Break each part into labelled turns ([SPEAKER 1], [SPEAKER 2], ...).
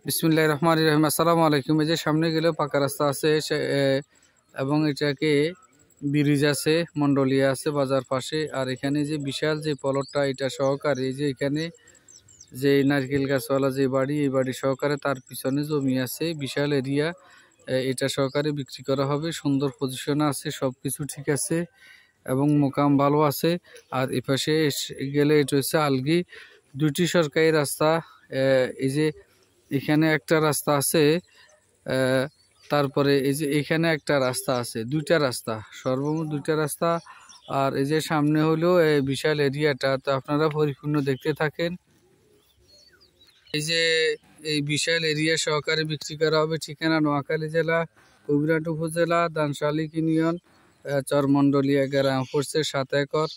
[SPEAKER 1] বিসমিল্লাহির রহমানির রহিম। আসসালামু আলাইকুম। এই যে সামনে গেলে পাকা রাস্তা আছে এবং এটাকে ব্রিজ আছে, মন্ডলিয়া আছে বাজার পাশে। আর এখানে যে বিশাল যে প্লটটা এটা সহকারে, এই যে এখানে যে নারকেল গাছওয়ালা যে বাড়ি, এই বাড়ি সহকারে তার পিছনে জমি আছে বিশাল এরিয়া। এটা সহকারে বিক্রি করা হবে। সুন্দর পজিশনে আছে, সব কিছু ঠিক আছে এবং মোকাম ভালো আছে। আর এ পাশে গেলে এটা হচ্ছে আলগি, দুটি সরকারি রাস্তা। এই যে এখানে একটা রাস্তা আছে, তারপরে এই যে এখানে একটা রাস্তা আছে, দুইটা রাস্তা, সর্বমোট দুইটা রাস্তা। আর এই যে সামনে হলো এই বিশাল এরিয়াটা, তো আপনারা পরিপূর্ণ দেখতে থাকেন। এই যে এই বিশাল এরিয়া সহকারে বিক্রি করা হবে। ঠিকানা নোয়াখালী জেলা, কবিরহাট উপজেলা, দানশালিক ইউনিয়ন, চরমন্ডলিয়া গ্রাম পড়ছে। 7 একর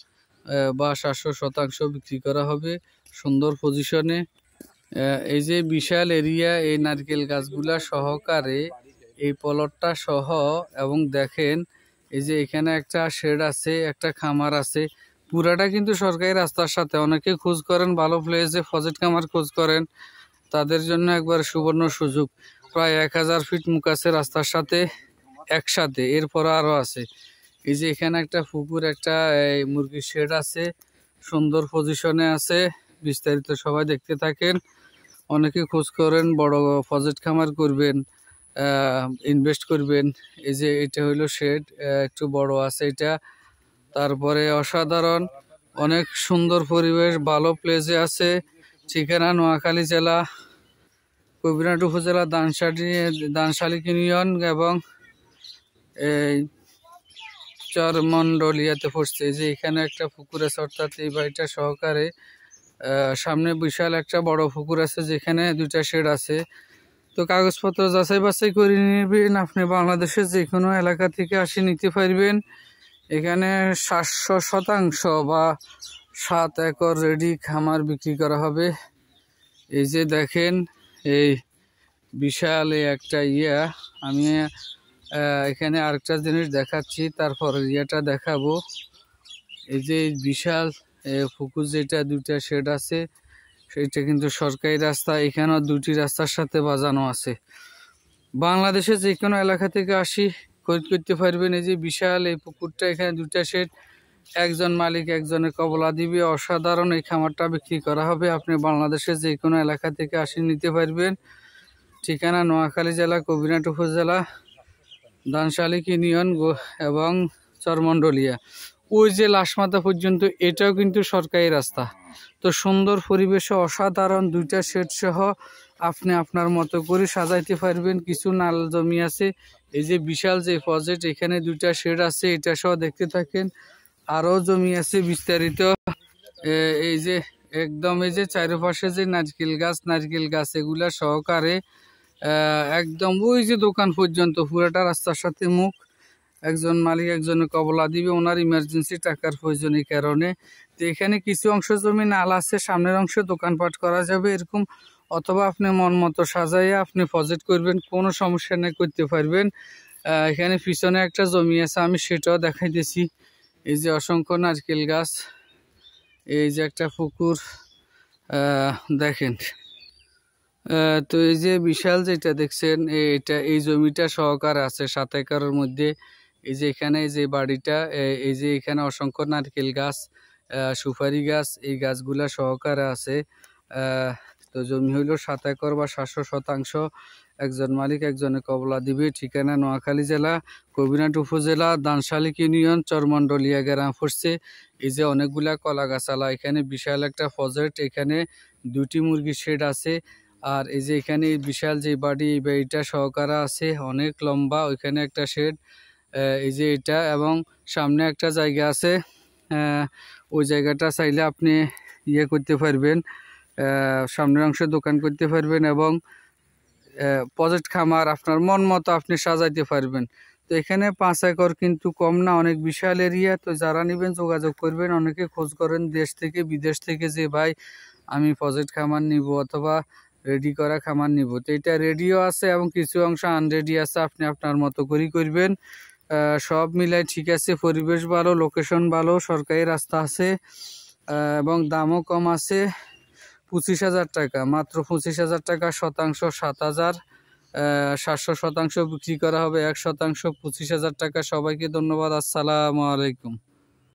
[SPEAKER 1] বা 700 শতাংশ বিক্রি করা হবে সুন্দর পজিশনে। এই যে বিশাল এরিয়া, এই নারকেল গাছগুলা সহকারে এই প্লটটা সহ। এবং দেখেন এই যে এখানে একটা শেড আছে, একটা খামার আছে। পুরাটা কিন্তু সরকারি রাস্তার সাথে। অনেকে খোঁজ করেন ভালো প্লেসে ফজেট খামার খোঁজ করেন, তাদের জন্য একবার সুবর্ণ সুযোগ। প্রায় 1000 ফিট মুখ আছে রাস্তার সাথে একসাথে। এরপর আরো আছে এই যে এখানে একটা পুকুর, একটা মুরগির শেড আছে, সুন্দর পজিশনে আছে। বিস্তারিত সবাই দেখতে থাকেন। অনেকে খোঁজ করেন বড় প্রজেক্ট খামার করবেন, ইনভেস্ট করবেন। এই যে এটা হইলো শেড, একটু বড় আছে এটা। তারপরে অসাধারণ অনেক সুন্দর পরিবেশ, ভালো প্লেসে আছে। ঠিকানা নোয়াখালী জেলা, কবিরহাট উপজেলা, দানশালিক ইউনিয়ন এবং এই চরমন্ডলিয়াতে পড়ছে। যে এখানে একটা পুকুর আছে, অর্থাৎ এই বাড়িটা সহকারে সামনে বিশাল একটা বড় পুকুর আছে, যেখানে দুইটা শেড আছে। তো কাগজপত্র যাচাই বাছাই করে নেবেন। আপনি বাংলাদেশের যে কোনো এলাকা থেকে আসে নিতে পারবেন। এখানে 700 শতাংশ বা 7 একর রেডি খামার বিক্রি করা হবে। এই যে দেখেন এই বিশাল একটা ইয়া। আমি এখানে আরেকটা জিনিস দেখাচ্ছি, তারপর ইয়েটা দেখাবো। এই যে বিশাল পুকুর, যেটা দুইটা শেড আছে, সেটা কিন্তু সরকারি রাস্তা। এখানেও দুটি রাস্তার সাথে বাজানো আছে। বাংলাদেশের যে কোনো এলাকা থেকে আসি খরিদ করতে পারবেন। এই যে বিশাল এই পুকুরটা, এখানে দুইটা শেড, একজন মালিক একজনের কবলা দিবে। অসাধারণ এই খামারটা বিক্রি করা হবে। আপনি বাংলাদেশের যে কোনো এলাকা থেকে আসি নিতে পারবেন। ঠিকানা নোয়াখালী জেলা, কবিরহাট উপজেলা, দানশালিক ইউনিয়ন এবং চরমন্ডলিয়া। ওই যে লাশমাথা পর্যন্ত এটাও কিন্তু সরকারি রাস্তা। তো সুন্দর পরিবেশে অসাধারণ দুইটা শেড সহ আপনি আপনার মতো করে সাজাইতে পারবেন। কিছু নাল জমি আছে। এই যে বিশাল যে প্রজেক্ট, এখানে দুইটা শেড আছে, এটা সহ দেখতে থাকেন। আরও জমি আছে বিস্তারিত। এই যে একদম এই যে চারপাশে যে নারকেল গাছ এগুলা সহকারে একদম ওই যে দোকান পর্যন্ত পুরাটা রাস্তার সাথে মুখ। একজন মালিক একজনের কবলা দিবে, ওনার ইমার্জেন্সি টাকার প্রয়োজনের কারণে। তো এখানে কিছু অংশ জমি নাল আছে, সামনের অংশে দোকানপাট করা যাবে এরকম। অথবা আপনি মন মতো সাজাইয়া আপনি প্রজেক্ট করবেন, কোনো সমস্যা নেই, করতে পারবেন। এখানে পিছনে একটা জমি আছে, আমি সেটাও দেখাইতেছি। এই যে অসংখ্য নারকেল গাছ, এই যে একটা পুকুর দেখেন। তো এই যে বিশাল যেটা দেখছেন, এটা এই জমিটা সহকারে আছে 7 একরের মধ্যে। এই যে এখানে যে বাড়িটা, এই যে এখানে অসংখ্য নারকেল গাছ, সুপারি গাছ, এই গাছগুলা সহকারে আছে। তো জমি হইল 7 একর বা 700 শতাংশ। একজন মালিক একজনে কবলা দিবে। ঠিকানা নোয়াখালী জেলা, কবিরহাট উপজেলা, দানশালিক ইউনিয়ন, চরমন্ডলিয়া গ্রাম পড়ছে। এই যে অনেকগুলা কলা গাছালা, এখানে বিশাল একটা প্রজেক্ট। এখানে দুটি মুরগির শেড আছে। আর এই যে এখানে বিশাল যে বাড়ি, এই বাড়িটা সহকারে আছে, অনেক লম্বা। ওইখানে একটা শেড, এই যে এটা, এবং সামনে একটা জায়গা আছে। ওই জায়গাটা চাইলে আপনি ইয়ে করতে পারবেন, সামনের অংশে দোকান করতে পারবেন এবং প্রজেক্ট খামার আপনার মন মতো আপনি সাজাইতে পারবেন। তো এখানে 5 একর কিন্তু কম না, অনেক বিশাল এরিয়া। তো যারা নেবেন যোগাযোগ করবেন। অনেকে খোঁজ করেন দেশ থেকে বিদেশ থেকে, যে ভাই আমি প্রজেক্ট খামার নিব অথবা রেডি করা খামার নিব। তো এটা রেডিও আছে এবং কিছু অংশ আনরেডি আছে, আপনি আপনার মতো করেই করবেন। সব মিলাই ঠিক আছে। পরিবেশ ভালো, লোকেশন ভালো, সরকারি রাস্তা আছে এবং দামও কম আছে। 25,000 টাকা, মাত্র 25,000 টাকা শতাংশ 7,700 শতাংশ বিক্রি করা হবে 1 শতাংশ 25,000 টাকা। সবাইকে ধন্যবাদ। আসসালামু আলাইকুম।